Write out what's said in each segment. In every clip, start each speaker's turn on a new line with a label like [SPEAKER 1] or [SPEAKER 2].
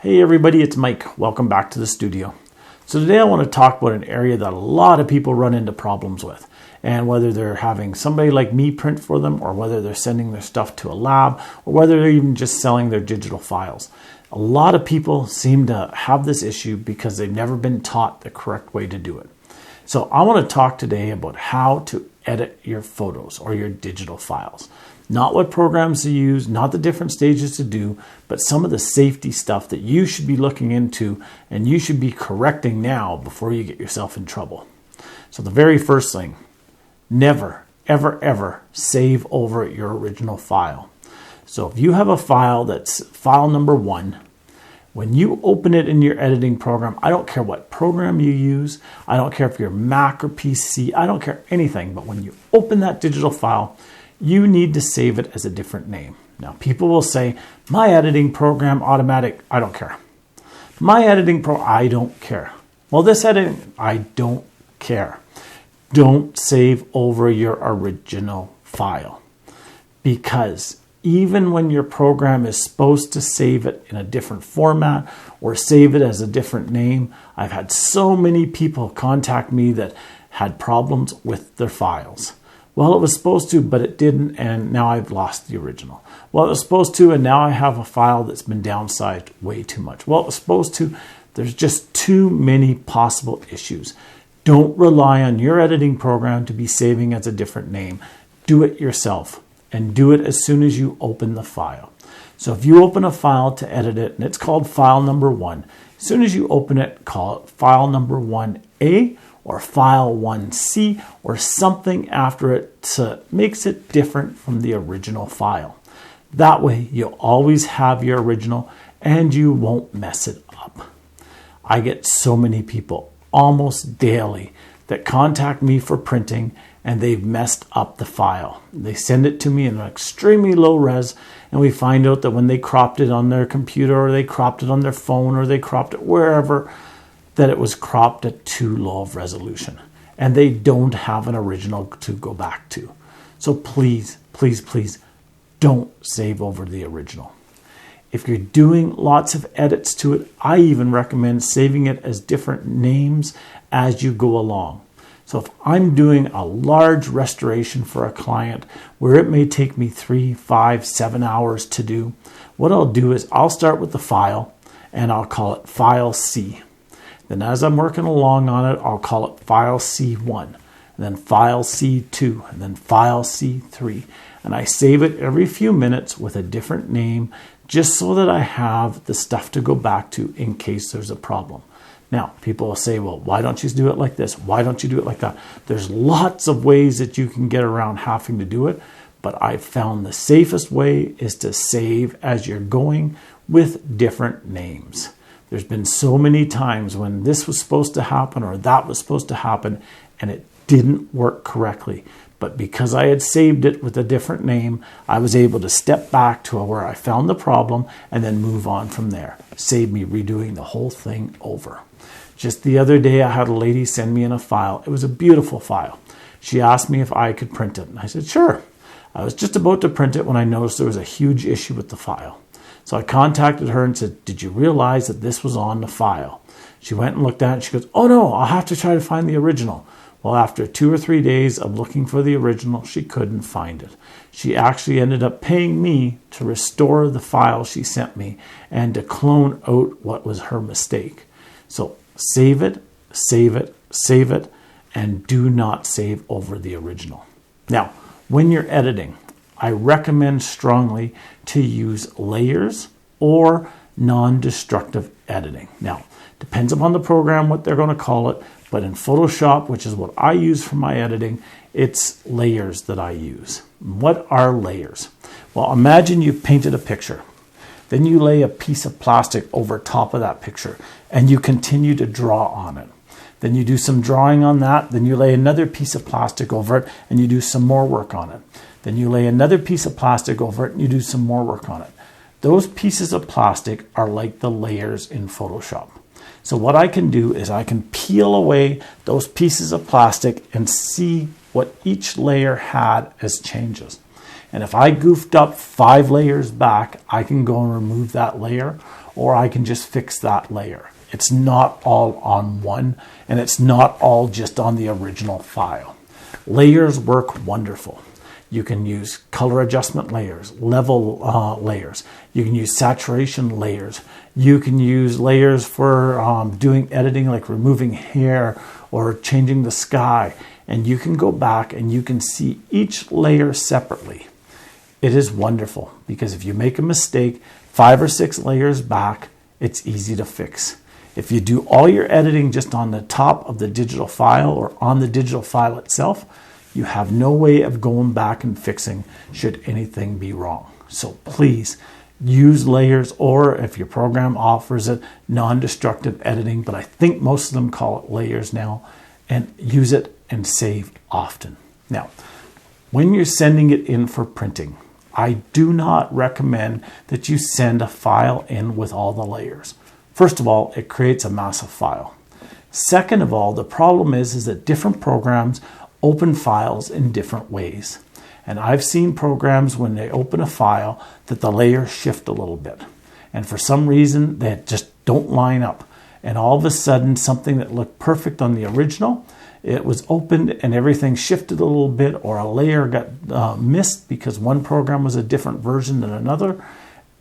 [SPEAKER 1] Hey everybody, it's Mike. Welcome back to the studio. So today I want to talk about an area that a lot of people run into problems with. And whether they're having somebody like me print for them, or whether they're sending their stuff to a lab, or whether they're even just selling their digital files. A lot of people seem to have this issue because they've never been taught the correct way to do it. So I want to talk today about how to edit your photos or your digital files. Not what programs to use, not the different stages to do, but some of the safety stuff that you should be looking into and you should be correcting now before you get yourself in trouble. So the very first thing, never, ever, ever save over your original file. So if you have a file that's file number 1, when you open it in your editing program, I don't care what program you use, I don't care if you're Mac or PC, I don't care anything, but when you open that digital file, you need to save it as a different name. Now, people will say, my editing program, automatic, I don't care. My editing pro, I don't care. Well, this editing, I don't care. Don't save over your original file. Because even when your program is supposed to save it in a different format or save it as a different name, I've had so many people contact me that had problems with their files. Well, it was supposed to, but it didn't, and now I've lost the original. Well, it was supposed to, and now I have a file that's been downsized way too much. Well, it was supposed to. There's just too many possible issues. Don't rely on your editing program to be saving as a different name. Do it yourself, and do it as soon as you open the file. So if you open a file to edit it, and it's called file number 1, as soon as you open it, call it file number 1A, or file 1C, or something after it so makes it different from the original file. That way you'll always have your original and you won't mess it up. I get so many people almost daily that contact me for printing and they've messed up the file. They send it to me in an extremely low res, and we find out that when they cropped it on their computer or they cropped it on their phone or they cropped it wherever, that it was cropped at too low of resolution and they don't have an original to go back to. So please, please, please don't save over the original. If you're doing lots of edits to it, I even recommend saving it as different names as you go along. So if I'm doing a large restoration for a client where it may take me 3, 5, 7 hours to do, what I'll do is I'll start with the file and I'll call it file C. Then as I'm working along on it, I'll call it file C1, and then file C2, and then file C3. And I save it every few minutes with a different name, just so that I have the stuff to go back to in case there's a problem. Now, people will say, well, why don't you do it like this? Why don't you do it like that? There's lots of ways that you can get around having to do it, but I've found the safest way is to save as you're going with different names. There's been so many times when this was supposed to happen or that was supposed to happen and it didn't work correctly. But because I had saved it with a different name, I was able to step back to where I found the problem and then move on from there. Saved me redoing the whole thing over. Just the other day, I had a lady send me in a file. It was a beautiful file. She asked me if I could print it. And I said, sure. I was just about to print it when I noticed there was a huge issue with the file. So I contacted her and said, did you realize that this was on the file? She went and looked at it and she goes, oh no, I'll have to try to find the original. Well, after 2 or 3 days of looking for the original, she couldn't find it. She actually ended up paying me to restore the file she sent me and to clone out what was her mistake. So save it, save it, save it, and do not save over the original. Now, when you're editing, I recommend strongly to use layers or non-destructive editing. Now, depends upon the program what they're going to call it, but in Photoshop, which is what I use for my editing, it's layers that I use. What are layers? Well, imagine you've painted a picture. Then you lay a piece of plastic over top of that picture and you continue to draw on it. Then you do some drawing on that. Then you lay another piece of plastic over it and you do some more work on it. Then you lay another piece of plastic over it and you do some more work on it. Those pieces of plastic are like the layers in Photoshop. So what I can do is I can peel away those pieces of plastic and see what each layer had as changes. And if I goofed up 5 layers back, I can go and remove that layer. or I can just fix that layer. It's not all on one, and it's not all just on the original file. Layers work wonderful. You can use color adjustment layers, level layers. You can use saturation layers. You can use layers for doing editing, like removing hair or changing the sky. And you can go back and you can see each layer separately. It is wonderful because if you make a mistake 5 or 6 layers back, it's easy to fix. If you do all your editing just on the top of the digital file or on the digital file itself, you have no way of going back and fixing should anything be wrong. So please use layers, or if your program offers it, non-destructive editing, but I think most of them call it layers now, and use it and save often. Now, when you're sending it in for printing, I do not recommend that you send a file in with all the layers. First of all, it creates a massive file. Second of all, the problem is that different programs open files in different ways. And I've seen programs when they open a file that the layers shift a little bit. And for some reason, they just don't line up. And all of a sudden, something that looked perfect on the original, it was opened and everything shifted a little bit, or a layer got missed because one program was a different version than another,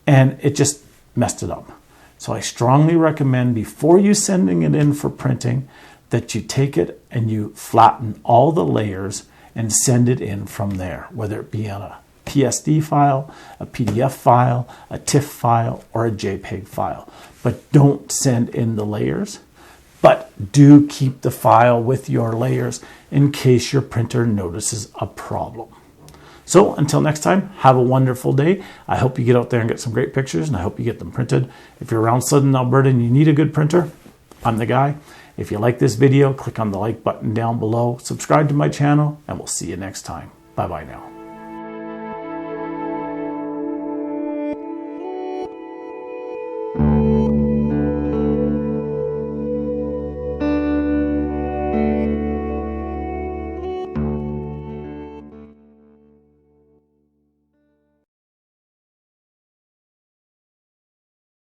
[SPEAKER 1] and it just messed it up. So I strongly recommend, before you sending it in for printing, that you take it and you flatten all the layers and send it in from there, whether it be on a PSD file, a PDF file, a TIFF file, or a JPEG file. But don't send in the layers, but do keep the file with your layers in case your printer notices a problem. So until next time, have a wonderful day. I hope you get out there and get some great pictures, and I hope you get them printed. If you're around Southern Alberta and you need a good printer, I'm the guy. If you like this video, click on the like button down below, subscribe to my channel, and we'll see you next time. Bye-bye now.